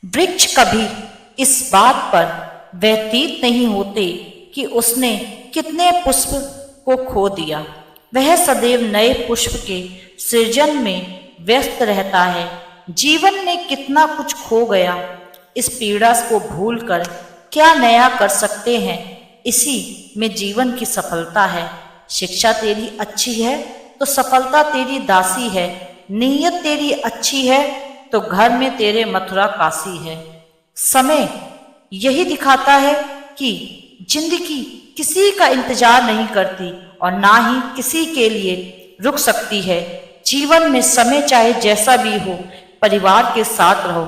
वृक्ष कभी इस बात पर व्यतीत नहीं होते कि उसने कितने पुष्प को खो दिया। वह सदैव नए पुष्प के सृजन में व्यस्त रहता है। जीवन में कितना कुछ खो गया, इस पीड़ा को भूलकर क्या नया कर सकते हैं, इसी में जीवन की सफलता है। शिक्षा तेरी अच्छी है तो सफलता तेरी दासी है। नीयत तेरी अच्छी है तो घर में तेरे मथुरा काशी है। समय यही दिखाता है कि जिंदगी किसी का इंतजार नहीं करती और ना ही किसी के लिए रुक सकती है। जीवन में समय चाहे जैसा भी हो, परिवार के साथ रहो।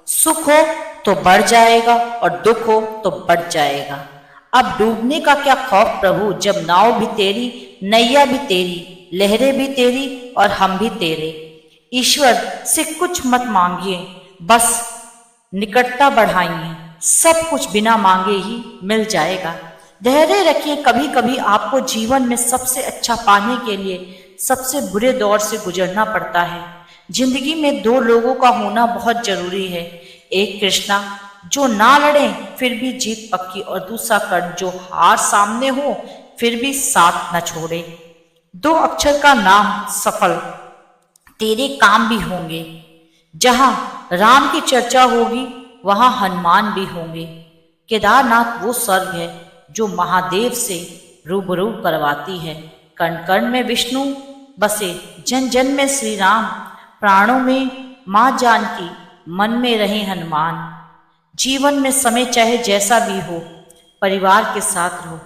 सुख हो तो बढ़ जाएगा और दुख हो तो बढ़ जाएगा। अब डूबने का क्या खौफ प्रभु, जब नाव भी तेरी, नैया भी तेरी, लहरें भी तेरी और हम भी तेरे। ईश्वर से कुछ मत मांगिए, बस निकटता बढ़ाइए। सब कुछ बिना मांगे ही मिल जाएगा। धैर्य रखिए, कभी कभी आपको जीवन में सबसे अच्छा पाने के लिए सबसे बुरे दौर से गुजरना पड़ता है। जिंदगी में दो लोगों का होना बहुत जरूरी है। एक कृष्णा जो ना लड़े फिर भी जीत पक्की, और दूसरा कर्ण जो हार सामने हो फिर भी साथ न छोड़े। दो अक्षर का नाम सफल, तेरे काम भी होंगे। जहां राम की चर्चा होगी वहां हनुमान भी होंगे। केदारनाथ वो स्वर्ग है जो महादेव से रूबरू करवाती है। कण कण में विष्णु बसे, जन जन में श्री राम, प्राणों में मां जानकी, मन में रहे हनुमान। जीवन में समय चाहे जैसा भी हो, परिवार के साथ रहो।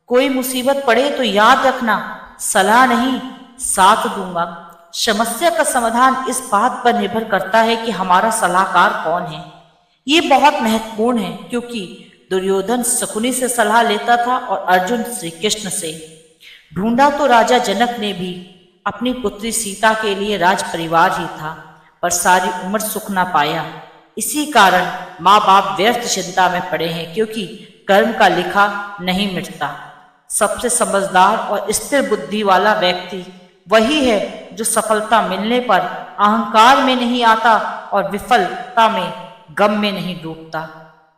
कोई मुसीबत पड़े तो याद रखना, सलाह नहीं साथ दूंगा। समस्या का समाधान इस बात पर निर्भर करता है कि हमारा सलाहकार कौन है। ये बहुत महत्वपूर्ण है, क्योंकि दुर्योधन शकुनी से सलाह लेता था और अर्जुन श्री कृष्ण से। ढूंढा तो राजा जनक ने भी अपनी पुत्री सीता के लिए राज परिवार ही था, पर सारी उम्र सुख ना पाया। इसी कारण माँ बाप व्यर्थ चिंता में पड़े हैं, क्योंकि कर्म का लिखा नहीं मिटता। सबसे समझदार और स्थिर बुद्धि वाला व्यक्ति वही है जो सफलता मिलने पर अहंकार में नहीं आता और विफलता में गम में नहीं डूबता।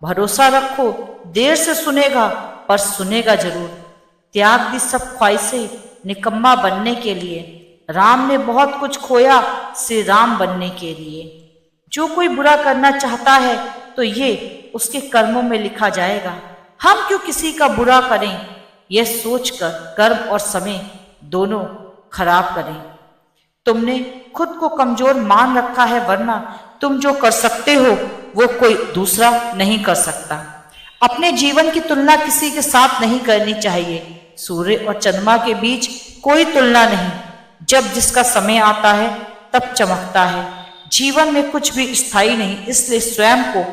भरोसा रखो, देर से सुनेगा पर सुनेगा जरूर। त्याग दी सब ख्वाहिशें निकम्मा बनने के लिए। राम ने बहुत कुछ खोया श्री राम बनने के लिए। जो कोई बुरा करना चाहता है तो ये उसके कर्मों में लिखा जाएगा। हम क्यों किसी का बुरा करें, यह सोचकर कर्म और समय दोनों खराब करें। तुमने खुद को कमजोर मान रखा है, वरना तुम जो कर सकते हो वो कोई दूसरा नहीं कर सकता। अपने जीवन की तुलना किसी के साथ नहीं करनी चाहिए। सूर्य और चंद्रमा के बीच कोई तुलना नहीं। जब जिसका समय आता है तब चमकता है। जीवन में कुछ भी स्थायी नहीं, इसलिए स्वयं को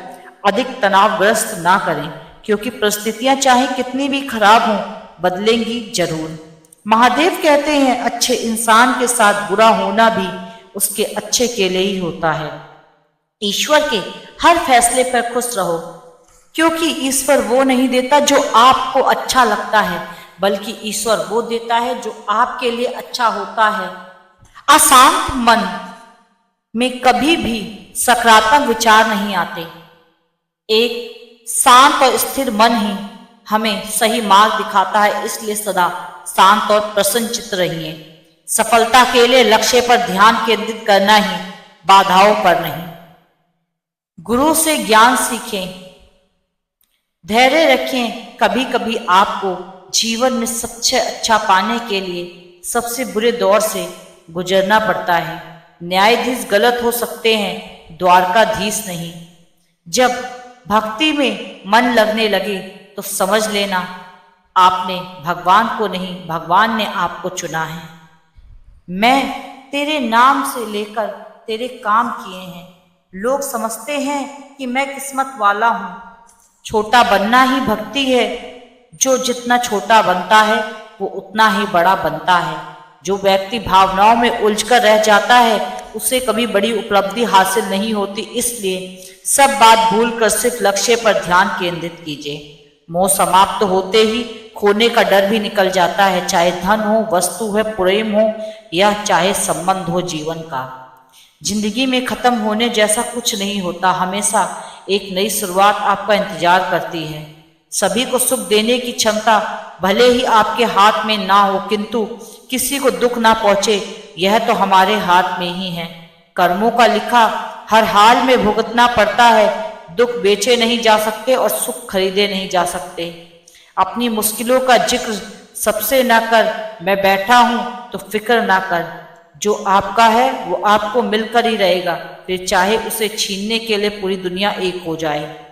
अधिक तनावग्रस्त ना करें, क्योंकि परिस्थितियां चाहे कितनी भी खराब हों बदलेंगी जरूर। महादेव कहते हैं, अच्छे इंसान के साथ बुरा होना भी उसके अच्छे के लिए ही होता है। ईश्वर के हर फैसले पर खुश रहो, क्योंकि ईश्वर वो नहीं देता जो आपको अच्छा लगता है, बल्कि ईश्वर वो देता है जो आपके लिए अच्छा होता है। अशांत मन में कभी भी सकारात्मक विचार नहीं आते। एक शांत और स्थिर मन ही हमें सही मार्ग दिखाता है, इसलिए सदा शांत और प्रसन्नचित्त रहिए। सफलता के लिए लक्ष्य पर ध्यान केंद्रित करना ही, बाधाओं पर नहीं। गुरु से ज्ञान सीखें, धैर्य रखें। कभी कभी आपको जीवन में सबसे अच्छा पाने के लिए सबसे बुरे दौर से गुजरना पड़ता है। न्यायाधीश गलत हो सकते हैं, द्वारकाधीश नहीं। जब भक्ति में मन लगने लगे तो समझ लेना आपने भगवान को नहीं, भगवान ने आपको चुना है। मैं तेरे नाम से लेकर तेरे काम किए हैं। लोग समझते हैं कि मैं किस्मत वाला हूं। छोटा बनना ही भक्ति है। जो जितना छोटा बनता है वो उतना ही बड़ा बनता है। जो व्यक्ति भावनाओं में उलझकर रह जाता है उसे कभी बड़ी उपलब्धि हासिल नहीं होती। इसलिए सब बात भूलकर सिर्फ लक्ष्य पर ध्यान केंद्रित कीजिए। मोह समाप्त होते ही खोने का डर भी निकल जाता है, चाहे धन हो, वस्तु है, प्रेम हो या चाहे संबंध हो जीवन का। जिंदगी में खत्म होने जैसा कुछ नहीं होता, हमेशा एक नई शुरुआत आपका इंतजार करती है। सभी को सुख देने की क्षमता भले ही आपके हाथ में ना हो, किंतु किसी को दुख ना पहुंचे यह तो हमारे हाथ में ही है। कर्मों का लिखा हर हाल में भुगतना पड़ता है। दुख बेचे नहीं जा सकते और सुख खरीदे नहीं जा सकते। अपनी मुश्किलों का जिक्र सबसे ना कर, मैं बैठा हूं तो फिक्र ना कर। जो आपका है वो आपको मिलकर ही रहेगा, फिर चाहे उसे छीनने के लिए पूरी दुनिया एक हो जाए।